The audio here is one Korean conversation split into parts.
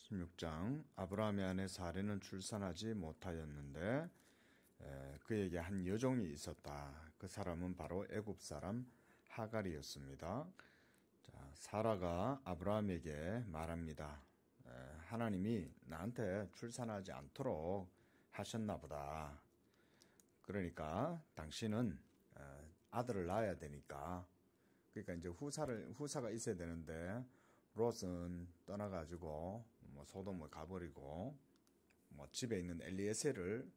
16장 아브라함의 아내 사레는 출산하지 못하였는데 그에게 한 여종이 있었다. 그 사람은 바로 애굽 사람 하갈이었습니다. 자, 사라가 아브라함에게 말합니다. 하나님이 나한테 출산하지 않도록 하셨나 보다. 그러니까 당신은 아들을 낳아야 되니까, 그러니까 이제 후사가 있어야 되는데 롯은 떠나가지고 소돔을 가버리고 집에 있는 엘리에셀을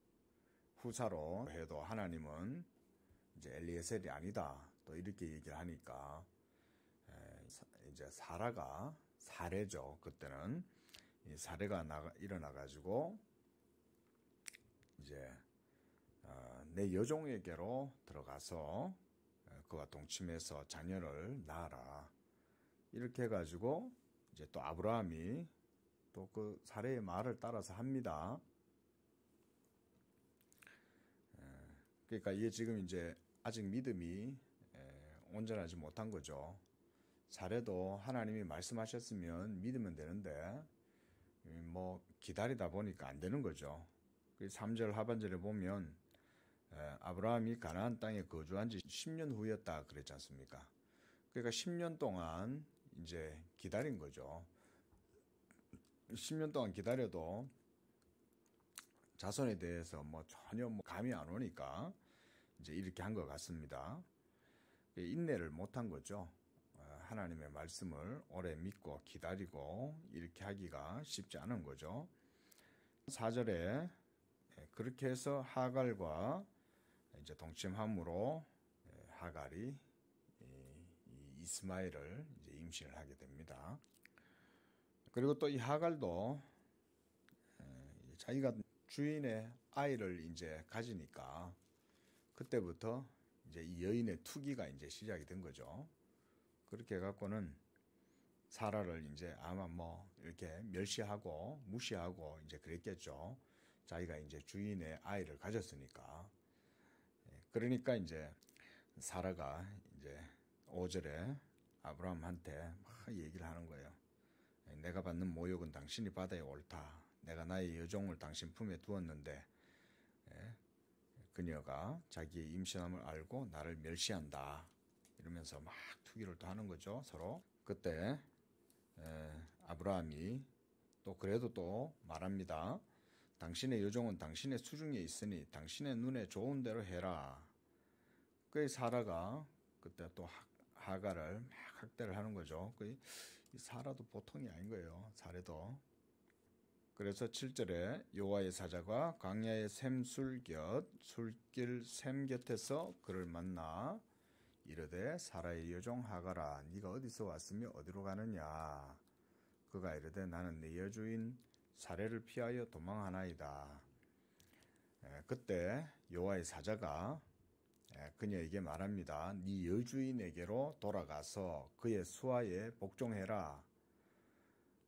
후사로 해도 하나님은 이제 엘리에셀이 아니다, 또 이렇게 얘기를 하니까 이제 사라가, 사례죠, 그때는 이 사례가 일어나가지고 이제 내 여종에게로 들어가서 그와 동침해서 자녀를 낳아라, 이렇게 해가지고 이제 또 아브라함이 또 그 사례의 말을 따라서 합니다. 그러니까 이게 지금 이제 아직 믿음이 온전하지 못한 거죠. 사례도 하나님이 말씀하셨으면 믿으면 되는데 기다리다 보니까 안 되는 거죠. 3절 하반절에 보면 아브라함이 가나안 땅에 거주한 지 10년 후였다 그랬지 않습니까? 그러니까 10년 동안 이제 기다린 거죠. 10년 동안 기다려도 자손에 대해서 전혀 감이 안 오니까 이제 이렇게 한 것 같습니다. 인내를 못한 거죠. 하나님의 말씀을 오래 믿고 기다리고 이렇게 하기가 쉽지 않은 거죠. 4절에 그렇게 해서 하갈과 이제 동침함으로 하갈이 이스마엘을 이제 임신을 하게 됩니다. 그리고 또 이 하갈도 자기가 주인의 아이를 이제 가지니까 그때부터 이제 이 여인의 투기가 이제 시작이 된 거죠. 그렇게 해갖고는 사라를 이제 아마 이렇게 멸시하고 무시하고 이제 그랬겠죠. 자기가 이제 주인의 아이를 가졌으니까. 그러니까 이제 사라가 이제 5절에 아브라함한테 막 얘기를 하는 거예요. 내가 받는 모욕은 당신이 받아야 옳다. 내가 나의 여종을 당신 품에 두었는데 그녀가 자기의 임신함을 알고 나를 멸시한다, 이러면서 막 투기를 또 하는 거죠, 서로. 그때 아브라함이 또 그래도 또 말합니다. 당신의 여종은 당신의 수중에 있으니 당신의 눈에 좋은 대로 해라. 그 사라가 그때 또 하갈을 막 학대를 하는 거죠. 이 사라도 보통이 아닌 거예요, 사례도. 그래서 7절에 여호와의 사자가 광야의 샘술 곁 술길 샘 곁에서 그를 만나 이르되 사라의 여종 하갈아, 네가 어디서 왔으며 어디로 가느냐. 그가 이르되 나는 내 여주인 사례를 피하여 도망하나이다. 그때 여호와의 사자가 그녀에게 말합니다. 네 여주인에게로 돌아가서 그의 수하에 복종해라.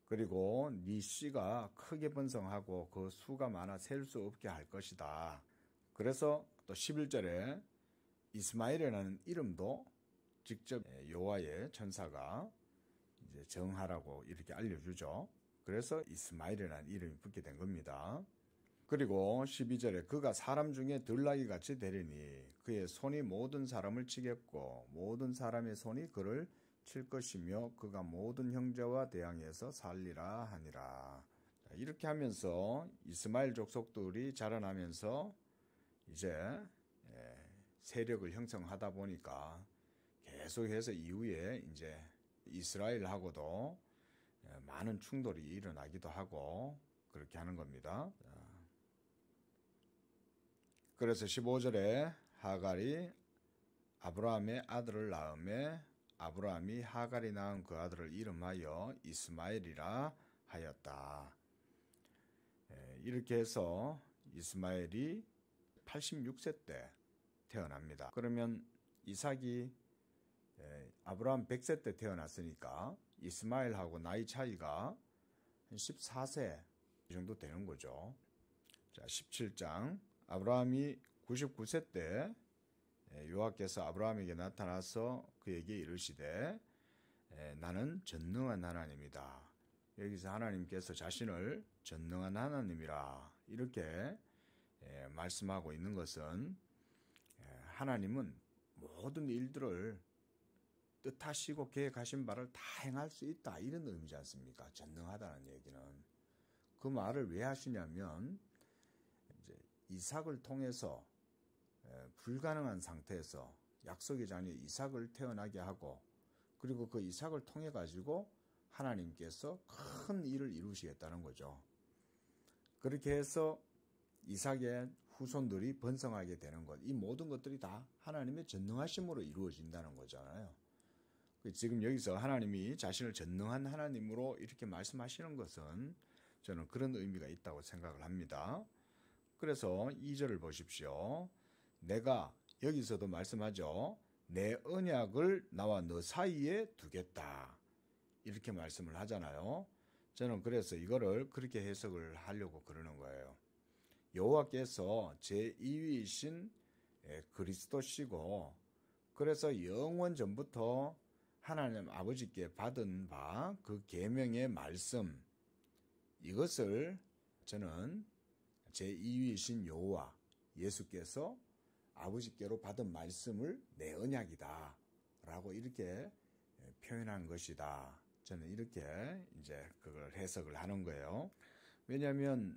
그리고 네 씨가 크게 번성하고 그 수가 많아 셀 수 없게 할 것이다. 그래서 또 11절에 이스마엘이라는 이름도 직접 여호와의 천사가 이제 정하라고 이렇게 알려주죠. 그래서 이스마엘이라는 이름이 붙게 된 겁니다. 그리고 12절에 그가 사람 중에 들나귀 같이 되리니 그의 손이 모든 사람을 치겠고 모든 사람의 손이 그를 칠 것이며 그가 모든 형제와 대항해서 살리라 하니라. 이렇게 하면서 이스마엘 족속들이 자라나면서 이제 세력을 형성하다 보니까 계속해서 이후에 이제 이스라엘하고도 많은 충돌이 일어나기도 하고 그렇게 하는 겁니다. 그래서 15절에 하갈이 아브라함의 아들을 낳음에 아브라함이 하갈이 낳은 그 아들을 이름하여 이스마엘이라 하였다. 이렇게 해서 이스마엘이 86세 때 태어납니다. 그러면 이삭이 아브라함 100세 때 태어났으니까 이스마엘하고 나이 차이가 한 14세 이 정도 되는 거죠. 자, 17장 아브라함이 99세 때 여호와께서 아브라함에게 나타나서 그에게 이르시되 나는 전능한 하나님이다. 여기서 하나님께서 자신을 전능한 하나님이라 이렇게 말씀하고 있는 것은 하나님은 모든 일들을 뜻하시고 계획하신 바를 다 행할 수 있다 이런 의미지 않습니까? 전능하다는 얘기는. 그 말을 왜 하시냐면 이제 이삭을 통해서 불가능한 상태에서 약속의 자녀 이삭을 태어나게 하고 그리고 그 이삭을 통해 가지고 하나님께서 큰 일을 이루시겠다는 거죠. 그렇게 해서 이삭의 후손들이 번성하게 되는 것, 이 모든 것들이 다 하나님의 전능하심으로 이루어진다는 거잖아요. 지금 여기서 하나님이 자신을 전능한 하나님으로 이렇게 말씀하시는 것은 저는 그런 의미가 있다고 생각을 합니다. 그래서 2절을 보십시오. 내가 여기서도 말씀하죠. 내 언약을 나와 너 사이에 두겠다. 이렇게 말씀을 하잖아요. 저는 그래서 이거를 그렇게 해석을 하려고 그러는 거예요. 여호와께서 제2위이신 그리스도시고 그래서 영원 전부터 하나님 아버지께 받은 바 그 계명의 말씀 이것을 저는 제2위이신 여호와 예수께서 아버지께로 받은 말씀을 내 언약이다 라고 이렇게 표현한 것이다. 저는 이렇게 이제 그걸 해석을 하는 거예요. 왜냐하면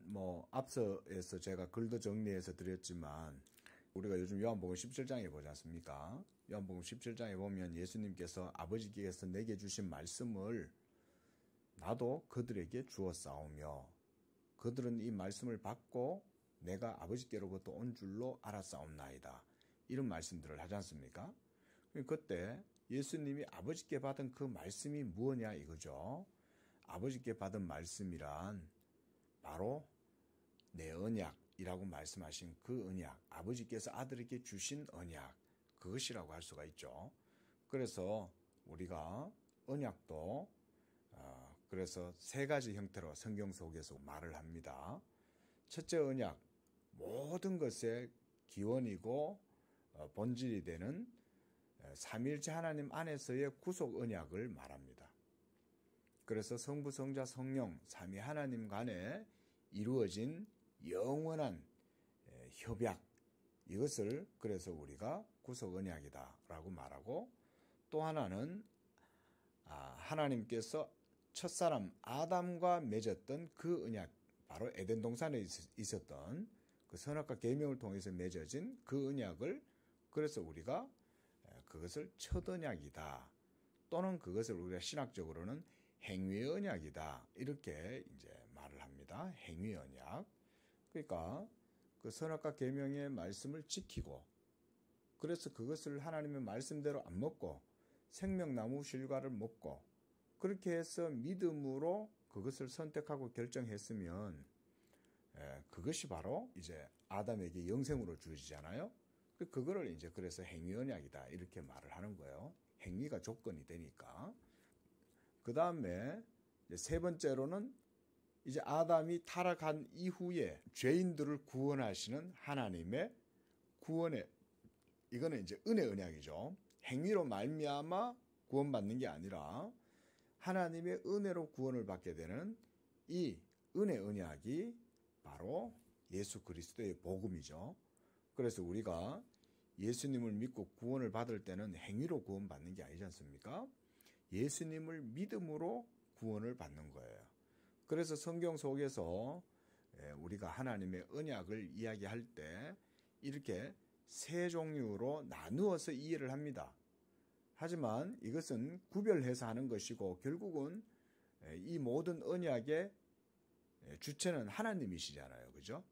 앞서에서 제가 글도 정리해서 드렸지만 우리가 요즘 요한복음 17장에 보지 않습니까? 요한복음 17장에 보면 예수님께서 아버지께서 내게 주신 말씀을 나도 그들에게 주었사오며 그들은 이 말씀을 받고 내가 아버지께로부터 온 줄로 알았사옵나이다. 이런 말씀들을 하지 않습니까? 그때 예수님이 아버지께 받은 그 말씀이 무엇냐 이거죠. 아버지께 받은 말씀이란 바로 내 언약이라고 말씀하신 그 언약, 아버지께서 아들에게 주신 언약, 그것이라고 할 수가 있죠. 그래서 우리가 언약도 그래서 세 가지 형태로 성경 속에서 말을 합니다. 첫째 언약, 모든 것의 기원이고 본질이 되는 삼위일체 하나님 안에서의 구속 언약을 말합니다. 그래서 성부, 성자, 성령, 삼위 하나님 간에 이루어진 영원한 협약, 이것을 그래서 우리가 구속 언약이다라고 말하고 또 하나는 하나님께서 첫사람 아담과 맺었던 그 언약, 바로 에덴 동산에 있었던 그 선악과 계명을 통해서 맺어진 그 언약을 그래서 우리가 그것을 첫 언약이다. 또는 그것을 우리가 신학적으로는 행위 언약이다. 이렇게 이제 말을 합니다. 행위 언약. 그러니까 그 선악과 계명의 말씀을 지키고 그래서 그것을 하나님의 말씀대로 안 먹고 생명나무 실과를 먹고 그렇게 해서 믿음으로 그것을 선택하고 결정했으면 그것이 바로 이제 아담에게 영생으로 주어지잖아요. 그거를 이제 그래서 행위 언약이다 이렇게 말을 하는 거예요. 행위가 조건이 되니까. 그 다음에 세 번째로는 이제 아담이 타락한 이후에 죄인들을 구원하시는 하나님의 구원의 이거는 이제 은혜 언약이죠. 행위로 말미암아 구원받는 게 아니라 하나님의 은혜로 구원을 받게 되는 이 은혜 언약이 바로 예수 그리스도의 복음이죠. 그래서 우리가 예수님을 믿고 구원을 받을 때는 행위로 구원받는 게 아니지 않습니까? 예수님을 믿음으로 구원을 받는 거예요. 그래서 성경 속에서 우리가 하나님의 언약을 이야기할 때 이렇게 세 종류로 나누어서 이해를 합니다. 하지만 이것은 구별해서 하는 것이고 결국은 이 모든 언약의 주체는 하나님이시잖아요. 그죠?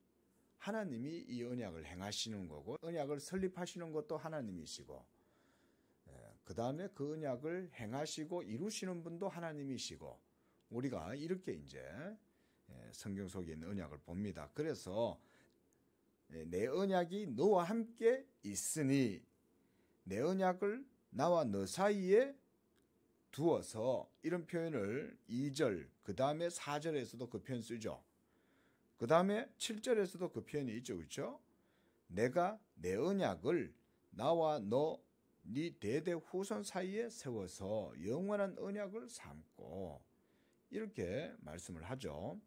하나님이 이 언약을 행하시는 거고 언약을 설립하시는 것도 하나님이시고 그 다음에 그 언약을 행하시고 이루시는 분도 하나님이시고 우리가 이렇게 이제 성경 속에 있는 언약을 봅니다. 그래서 내 언약이 너와 함께 있으니 내 언약을 나와 너 사이에 두어서 이런 표현을 2절 그 다음에 4절에서도 그 표현 쓰죠. 그 다음에 7절에서도 그 표현이 있죠. 그렇죠? 내가 내 언약을 나와 너 네 대대 후손 사이에 세워서 영원한 언약을 삼고 이렇게 말씀을 하죠.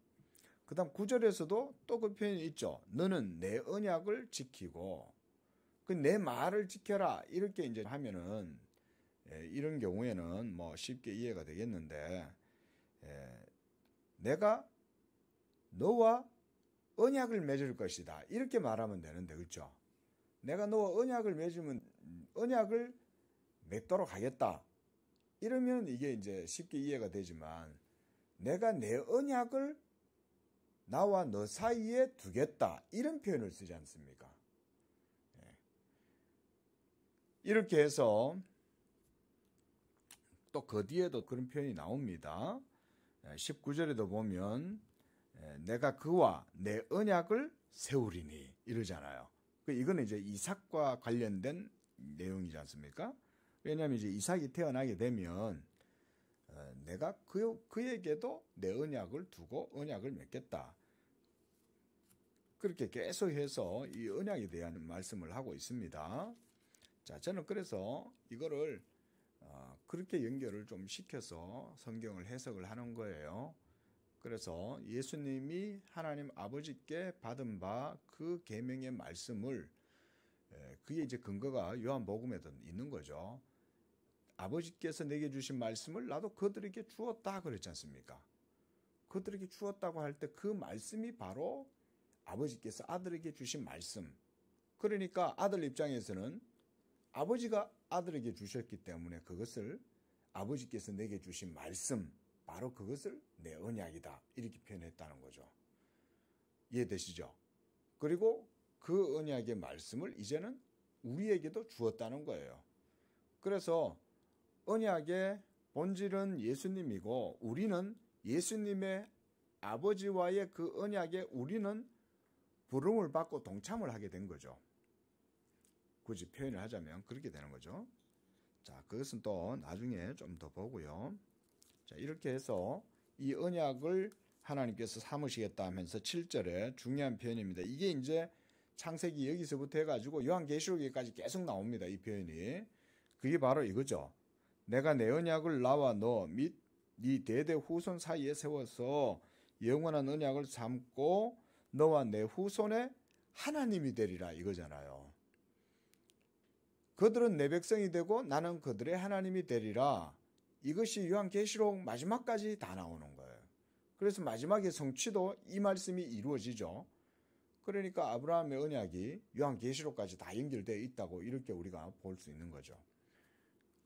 그 다음 9절에서도 또 그 표현이 있죠. 너는 내 언약을 지키고 그 내 말을 지켜라 이렇게 이제 하면은 이런 경우에는 뭐 쉽게 이해가 되겠는데 내가 너와 언약을 맺을 것이다 이렇게 말하면 되는데 그렇죠? 내가 너와 언약을 맺으면 언약을 맺도록 하겠다 이러면 이게 이제 쉽게 이해가 되지만 내가 내 언약을 나와 너 사이에 두겠다 이런 표현을 쓰지 않습니까? 이렇게 해서 또 그 뒤에도 그런 표현이 나옵니다. 19절에도 보면 내가 그와 내 언약을 세우리니 이러잖아요. 이거는 이제 이삭과 관련된 내용이지 않습니까? 왜냐하면 이제 이삭이 태어나게 되면 내가 그에게도 내 언약을 두고 언약을 맺겠다. 그렇게 계속해서 이 언약에 대한 말씀을 하고 있습니다. 자, 저는 그래서 이거를 그렇게 연결을 좀 시켜서 성경을 해석을 하는 거예요. 그래서 예수님이 하나님 아버지께 받은 바 그 계명의 말씀을 그게 이제 근거가 요한복음에도 있는 거죠. 아버지께서 내게 주신 말씀을 나도 그들에게 주었다 그랬지 않습니까? 그들에게 주었다고 할 때 그 말씀이 바로 아버지께서 아들에게 주신 말씀. 그러니까 아들 입장에서는 아버지가 아들에게 주셨기 때문에 그것을 아버지께서 내게 주신 말씀, 바로 그것을 내 언약이다 이렇게 표현했다는 거죠. 이해되시죠? 그리고 그 언약의 말씀을 이제는 우리에게도 주었다는 거예요. 그래서 언약의 본질은 예수님이고 우리는 예수님의 아버지와의 그 언약에 우리는 부름을 받고 동참을 하게 된 거죠. 굳이 표현을 하자면 그렇게 되는 거죠. 자, 그것은 또 나중에 좀 더 보고요. 자, 이렇게 해서 이 언약을 하나님께서 삼으시겠다 하면서 7절에 중요한 표현입니다. 이게 이제 창세기 여기서부터 해가지고 요한계시록에까지 계속 나옵니다. 이 표현이. 그게 바로 이거죠. 내가 내 언약을 나와 너 및 네 대대 후손 사이에 세워서 영원한 언약을 삼고 너와 내 후손의 하나님이 되리라 이거잖아요. 그들은 내 백성이 되고 나는 그들의 하나님이 되리라. 이것이 요한계시록 마지막까지 다 나오는 거예요. 그래서 마지막에 성취도 이 말씀이 이루어지죠. 그러니까 아브라함의 언약이 요한계시록까지 다 연결되어 있다고 이렇게 우리가 볼 수 있는 거죠.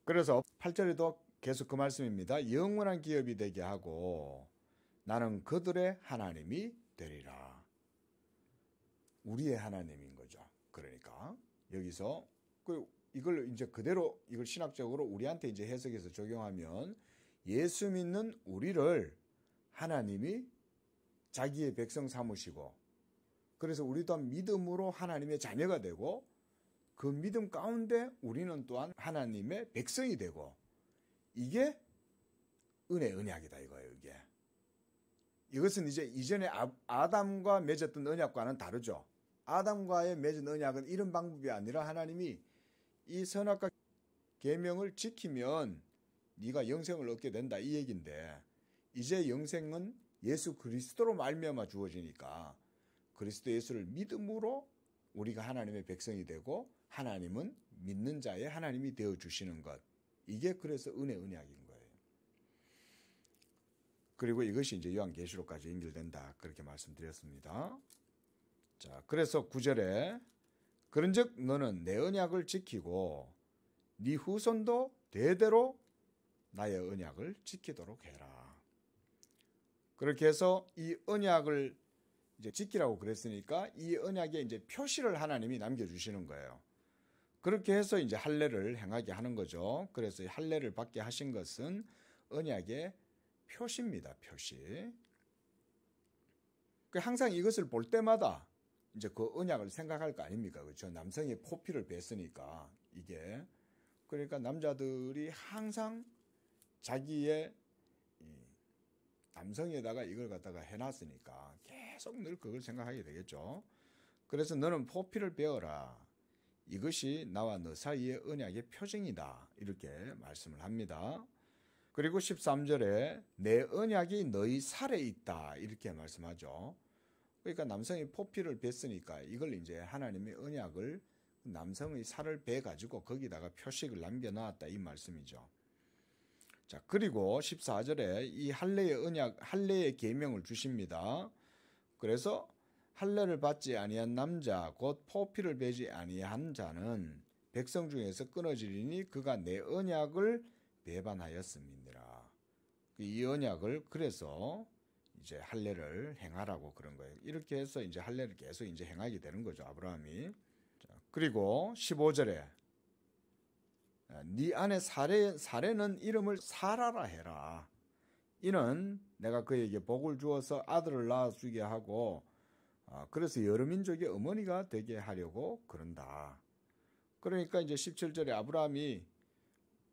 그래서 8절에도 계속 그 말씀입니다. 영원한 기업이 되게 하고 나는 그들의 하나님이 되리라. 우리의 하나님인 거죠. 그러니까 여기서 이걸 이제 그대로 이걸 신학적으로 우리한테 이제 해석해서 적용하면 예수 믿는 우리를 하나님이 자기의 백성 삼으시고 그래서 우리 또한 믿음으로 하나님의 자녀가 되고 그 믿음 가운데 우리는 또한 하나님의 백성이 되고 이게 은혜 언약이다 이거예요. 이것은 이제 이전에 아담과 맺었던 언약과는 다르죠. 아담과의 맺은 언약은 이런 방법이 아니라 하나님이 이 선악과 계명을 지키면 네가 영생을 얻게 된다 이 얘기인데 이제 영생은 예수 그리스도로 말미암아 주어지니까 그리스도 예수를 믿음으로 우리가 하나님의 백성이 되고 하나님은 믿는 자의 하나님이 되어 주시는 것. 이게 그래서 은혜 언약인 거예요. 그리고 이것이 이제 요한계시록까지 연결된다. 그렇게 말씀드렸습니다. 자, 그래서 9절에 그런즉 너는 내 언약을 지키고 네 후손도 대대로 나의 언약을 지키도록 해라. 그렇게 해서 이 언약을 이제 지키라고 그랬으니까 이 언약에 이제 표시를 하나님이 남겨주시는 거예요. 그렇게 해서 이제 할례를 행하게 하는 거죠. 그래서 할례를 받게 하신 것은 언약의 표시입니다. 표시. 항상 이것을 볼 때마다 이제 그 언약을 생각할 거 아닙니까? 그렇죠? 남성의 포피를 뺐으니까 이게 그러니까 남자들이 항상 자기의 남성에다가 이걸 갖다가 해놨으니까 계속 늘 그걸 생각하게 되겠죠. 그래서 너는 포피를 베어라. 이것이 나와 너 사이의 언약의 표징이다. 이렇게 말씀을 합니다. 그리고 13절에 내 언약이 너희 살에 있다 이렇게 말씀하죠. 그러니까 남성이 포피를 뱄으니까 이걸 이제 하나님의 언약을 남성의 살을 베 가지고 거기다가 표식을 남겨놨다 이 말씀이죠. 자, 그리고 14절에 이 할례의 언약, 할례의 계명을 주십니다. 그래서 할례를 받지 아니한 남자 곧 포피를 베지 아니한 자는 백성 중에서 끊어지리니 그가 내 언약을 배반하였음이니라. 이 언약을 그래서 이제 할례를 행하라고 그런 거예요. 이렇게 해서 이제 할례를 계속 이제 행하게 되는 거죠, 아브라함이. 자, 그리고 15절에 네 안에 사례는 이름을 사라라 해라. 이는 내가 그에게 복을 주어서 아들을 낳아주게 하고 그래서 여러 민족의 어머니가 되게 하려고 그런다. 그러니까 이제 17절에 아브라함이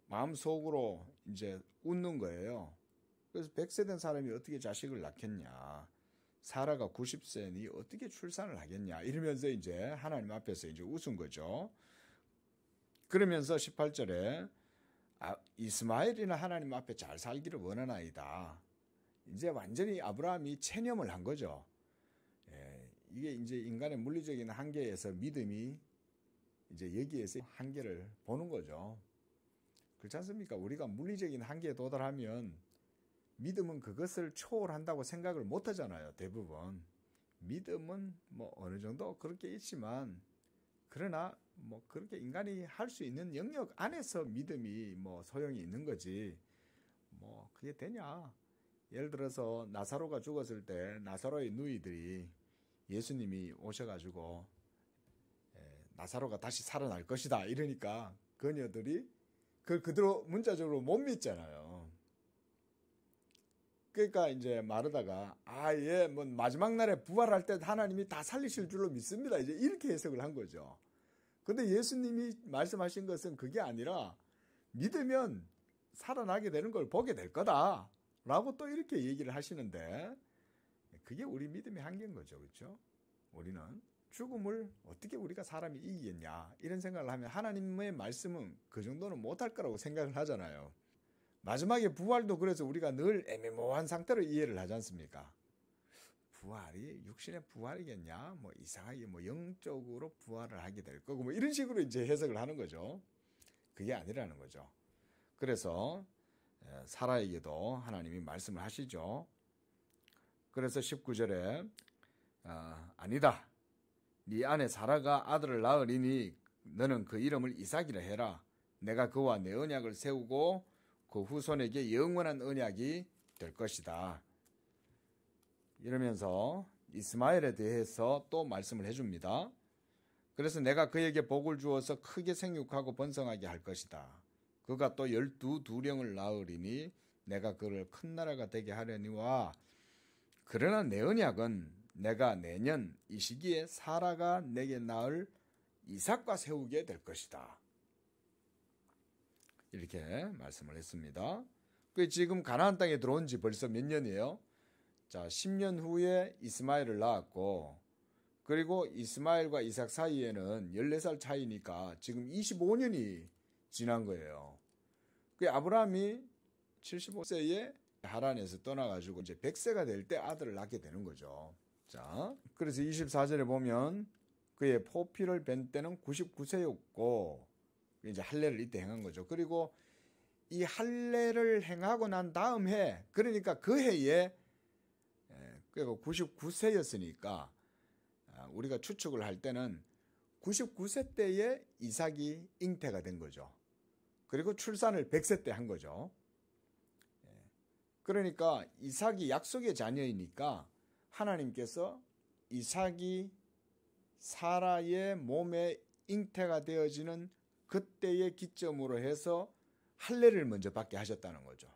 마음속으로 이제 웃는 거예요. 그래서 100세 된 사람이 어떻게 자식을 낳겠냐. 사라가 90세니 어떻게 출산을 하겠냐. 이러면서 이제 하나님 앞에서 이제 웃은 거죠. 그러면서 18절에 이스마엘이나 하나님 앞에 잘 살기를 원하나이다. 이제 완전히 아브라함이 체념을 한 거죠. 이게 이제 인간의 물리적인 한계에서 믿음이 이제 여기에서 한계를 보는 거죠. 그렇지 않습니까? 우리가 물리적인 한계에 도달하면 믿음은 그것을 초월한다고 생각을 못 하잖아요. 대부분. 믿음은 뭐 어느 정도 그렇게 있지만 그러나 뭐 그렇게 인간이 할 수 있는 영역 안에서 믿음이 뭐 소용이 있는 거지. 뭐 그게 되냐? 예를 들어서 나사로가 죽었을 때 나사로의 누이들이 예수님이 오셔가지고 나사로가 다시 살아날 것이다 이러니까 그녀들이 그걸 그대로 문자적으로 못 믿잖아요. 그러니까 이제 마르다가 뭐 마지막 날에 부활할 때 하나님이 다 살리실 줄로 믿습니다. 이제 이렇게 해석을 한 거죠. 근데 예수님이 말씀하신 것은 그게 아니라 믿으면 살아나게 되는 걸 보게 될 거다. 라고 또 이렇게 얘기를 하시는데 그게 우리 믿음의 한계인 거죠. 그렇죠? 우리는 죽음을 어떻게 우리가 사람이 이기겠냐 이런 생각을 하면 하나님의 말씀은 그 정도는 못할 거라고 생각을 하잖아요. 마지막에 부활도 그래서 우리가 늘 애매모호한 상태로 이해를 하지 않습니까? 부활이 육신의 부활이겠냐? 뭐 이상하게 뭐 영적으로 부활을 하게 될 거고 뭐 이런 식으로 이제 해석을 하는 거죠. 그게 아니라는 거죠. 그래서 사라에게도 하나님이 말씀을 하시죠. 그래서 19절에 아니다. 네 안에 사라가 아들을 낳으리니 너는 그 이름을 이삭이라 해라. 내가 그와 내 언약을 세우고 그 후손에게 영원한 언약이 될 것이다. 이러면서 이스마엘에 대해서 또 말씀을 해줍니다. 그래서 내가 그에게 복을 주어서 크게 생육하고 번성하게 할 것이다. 그가 또 12두령을 낳으리니 내가 그를 큰 나라가 되게 하려니와 그러나 내 언약은 내가 내년 이 시기에 사라가 내게 낳을 이삭과 세우게 될 것이다. 이렇게 말씀을 했습니다. 그 지금 가나안 땅에 들어온 지 벌써 몇 년이에요? 자, 10년 후에 이스마엘을 낳았고 그리고 이스마엘과 이삭 사이에는 14살 차이니까 지금 25년이 지난 거예요. 그 아브라함이 75세에 하란에서 떠나가지고 이제 100세가 될 때 아들을 낳게 되는 거죠. 자, 그래서 24절에 보면 그의 포피를 벤 때는 99세였고 이제 할례를 이때 행한 거죠. 그리고 이 할례를 행하고 난 다음 해, 그러니까 그 해에 그리고 99세였으니까 우리가 추측을 할 때는 99세 때에 이삭이 잉태가 된 거죠. 그리고 출산을 100세 때 한 거죠. 그러니까 이삭이 약속의 자녀이니까 하나님께서 이삭이 사라의 몸에 잉태가 되어지는 그때의 기점으로 해서 할례를 먼저 받게 하셨다는 거죠.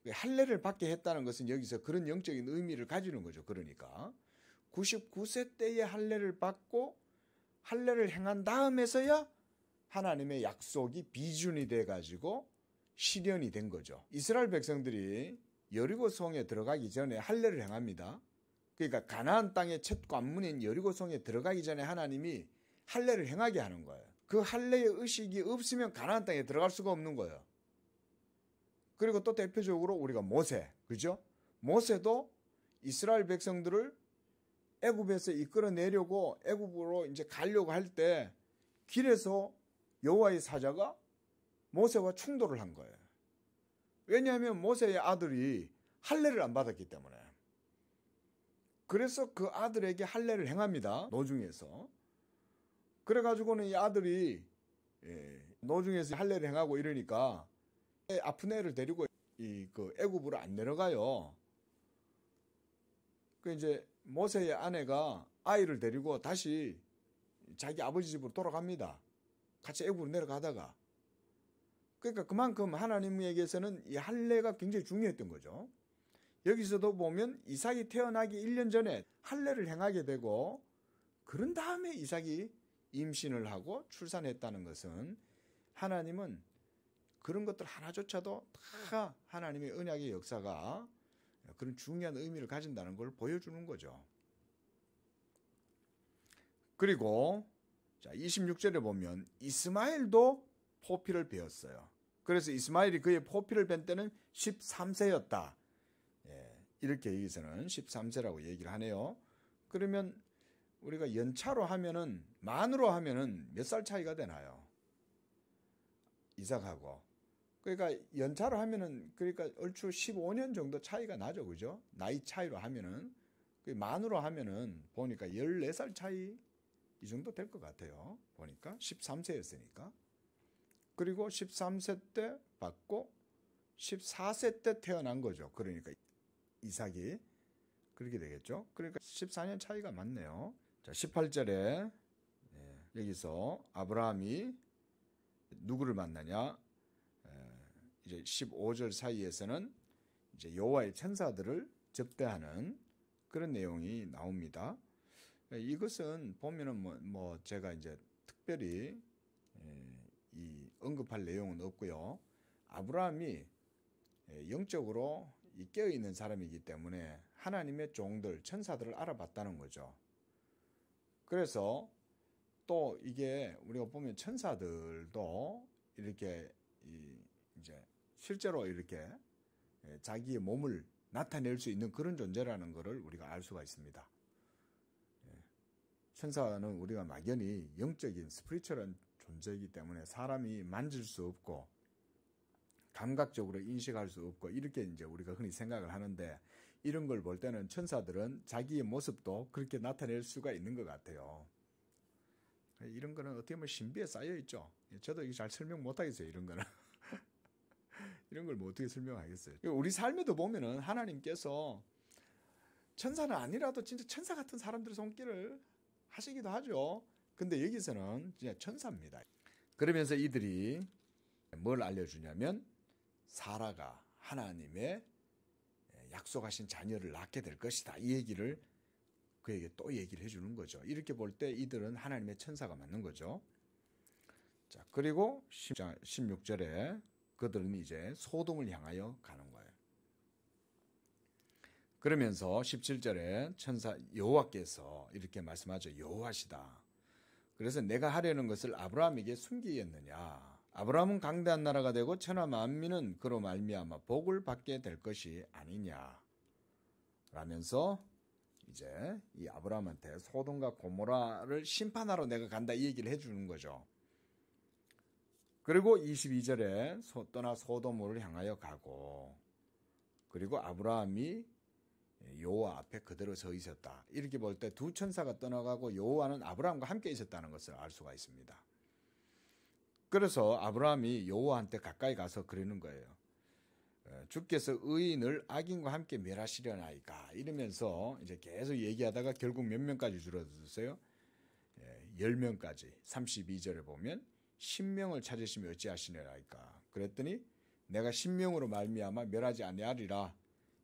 할례를 받게 했다는 것은 여기서 그런 영적인 의미를 가지는 거죠. 그러니까 99세 때에 할례를 받고 할례를 행한 다음에서야 하나님의 약속이 비준이 돼가지고 실현이 된 거죠. 이스라엘 백성들이 여리고성에 들어가기 전에 할례를 행합니다. 그러니까 가나안 땅의 첫 관문인 여리고성에 들어가기 전에 하나님이 할례를 행하게 하는 거예요. 그 할례의 의식이 없으면 가나안 땅에 들어갈 수가 없는 거예요. 그리고 또 대표적으로 우리가 모세, 그죠? 모세도 이스라엘 백성들을 애굽에서 이끌어내려고 애굽으로 이제 가려고 할 때 길에서 여호와의 사자가 모세와 충돌을 한 거예요. 왜냐하면 모세의 아들이 할례를 안 받았기 때문에. 그래서 그 아들에게 할례를 행합니다. 노중에서. 그래가지고는 이 아들이 노중에서 할례를 행하고 이러니까 아픈 애를 데리고 그 애굽으로 안 내려가요. 그 이제 모세의 아내가 아이를 데리고 다시 자기 아버지 집으로 돌아갑니다. 같이 애굽으로 내려가다가. 그러니까 그만큼 하나님에게서는 이 할례가 굉장히 중요했던 거죠. 여기서도 보면 이삭이 태어나기 1년 전에 할례를 행하게 되고 그런 다음에 이삭이 임신을 하고 출산했다는 것은 하나님은 그런 것들 하나조차도 다 하나님의 언약의 역사가 그런 중요한 의미를 가진다는 걸 보여주는 거죠. 그리고 자 26절에 보면 이스마엘도 포피를 베었어요. 그래서 이스마엘이 그의 포피를 벤 때는 13세였다. 이렇게 여기서는 13세라고 얘기를 하네요. 그러면 우리가 연차로 하면은 만으로 하면은 몇 살 차이가 되나요? 이삭하고. 그러니까 연차로 하면은 그러니까 얼추 15년 정도 차이가 나죠. 그죠? 나이 차이로 하면은 만으로 하면은 보니까 14살 차이 이 정도 될 것 같아요. 보니까 13세였으니까. 그리고 13세 때 받고 14세 때 태어난 거죠. 그러니까 이삭이 그렇게 되겠죠. 그러니까 14년 차이가 많네요. 자, 18절에 여기서 아브라함이 누구를 만나냐? 이제 15절 사이에서는 이제 여호와의 천사들을 접대하는 그런 내용이 나옵니다. 이것은 보면은 뭐 제가 이제 특별히 이 언급할 내용은 없고요. 아브라함이 영적으로 깨어 있는 사람이기 때문에 하나님의 종들, 천사들을 알아봤다는 거죠. 그래서 또 이게 우리가 보면 천사들도 이렇게 이제 실제로 이렇게 자기의 몸을 나타낼 수 있는 그런 존재라는 것을 우리가 알 수가 있습니다. 천사는 우리가 막연히 영적인 스피리추얼한 존재이기 때문에 사람이 만질 수 없고 감각적으로 인식할 수 없고 이렇게 이제 우리가 흔히 생각을 하는데 이런 걸 볼 때는 천사들은 자기의 모습도 그렇게 나타낼 수가 있는 것 같아요. 이런 거는 어떻게 보면 신비에 쌓여 있죠. 저도 이거 잘 설명 못 하겠어요. 이런 거는. 이런 걸 뭐 어떻게 설명하겠어요. 우리 삶에도 보면은 하나님께서 천사는 아니라도 진짜 천사 같은 사람들의 손길을 하시기도 하죠. 근데 여기서는 진짜 천사입니다. 그러면서 이들이 뭘 알려주냐면 사라가 하나님의 약속하신 자녀를 낳게 될 것이다. 이 얘기를 그에게 또 얘기를 해주는 거죠. 이렇게 볼 때 이들은 하나님의 천사가 맞는 거죠. 자, 그리고 16절에 그들은 이제 소돔을 향하여 가는 거예요. 그러면서 17절에 천사 여호와께서 이렇게 말씀하죠. 여호와시다. 그래서 내가 하려는 것을 아브라함에게 숨기겠느냐. 아브라함은 강대한 나라가 되고 천하 만민은 그로 말미암아 복을 받게 될 것이 아니냐. 라면서 이제 이 아브라함한테 소돔과 고모라를 심판하러 내가 간다 이 얘기를 해주는 거죠. 그리고 22절에 떠나 소돔을 향하여 가고 그리고 아브라함이 여호와 앞에 그대로 서 있었다. 이렇게 볼 때 두 천사가 떠나가고 여호와는 아브라함과 함께 있었다는 것을 알 수가 있습니다. 그래서 아브라함이 여호와한테 가까이 가서 그러는 거예요. 주께서 의인을 악인과 함께 멸하시려나이까 이러면서 이제 계속 얘기하다가 결국 몇 명까지 줄어들었어요? 10명까지 32절에 보면 10명을 찾으시면 어찌하시려나이까 그랬더니 내가 10명으로 말미암아 멸하지 아니하리라.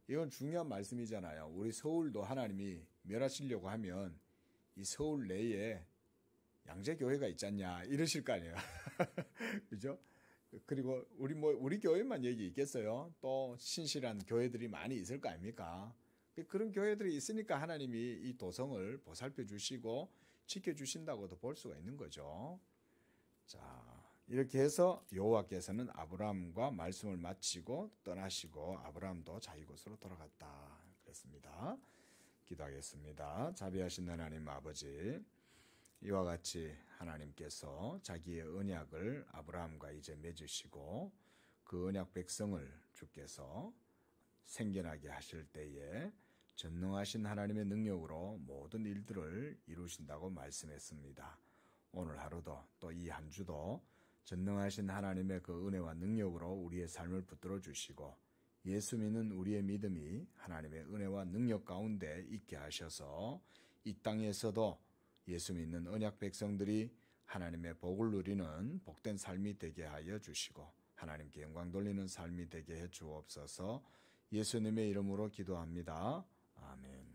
이건 중요한 말씀이잖아요. 우리 서울도 하나님이 멸하시려고 하면 이 서울 내에 양재교회가 있잖냐 이러실 거 아니에요. 그죠? 그리고 우리 교회만 얘기 있겠어요? 또 신실한 교회들이 많이 있을 거 아닙니까? 그런 교회들이 있으니까 하나님이 이 도성을 보살펴 주시고 지켜주신다고도 볼 수가 있는 거죠. 자, 이렇게 해서 여호와께서는 아브라함과 말씀을 마치고 떠나시고 아브라함도 자기 곳으로 돌아갔다 그랬습니다. 기도하겠습니다. 자비하신 하나님 아버지, 이와 같이 하나님께서 자기의 언약을 아브라함과 이제 맺으시고 그 언약 백성을 주께서 생겨나게 하실 때에 전능하신 하나님의 능력으로 모든 일들을 이루신다고 말씀했습니다. 오늘 하루도 또 이 한 주도 전능하신 하나님의 그 은혜와 능력으로 우리의 삶을 붙들어 주시고 예수 믿는 우리의 믿음이 하나님의 은혜와 능력 가운데 있게 하셔서 이 땅에서도 예수 믿는 언약 백성들이 하나님의 복을 누리는 복된 삶이 되게 하여 주시고 하나님께 영광 돌리는 삶이 되게 해 주옵소서. 예수님의 이름으로 기도합니다. 아멘.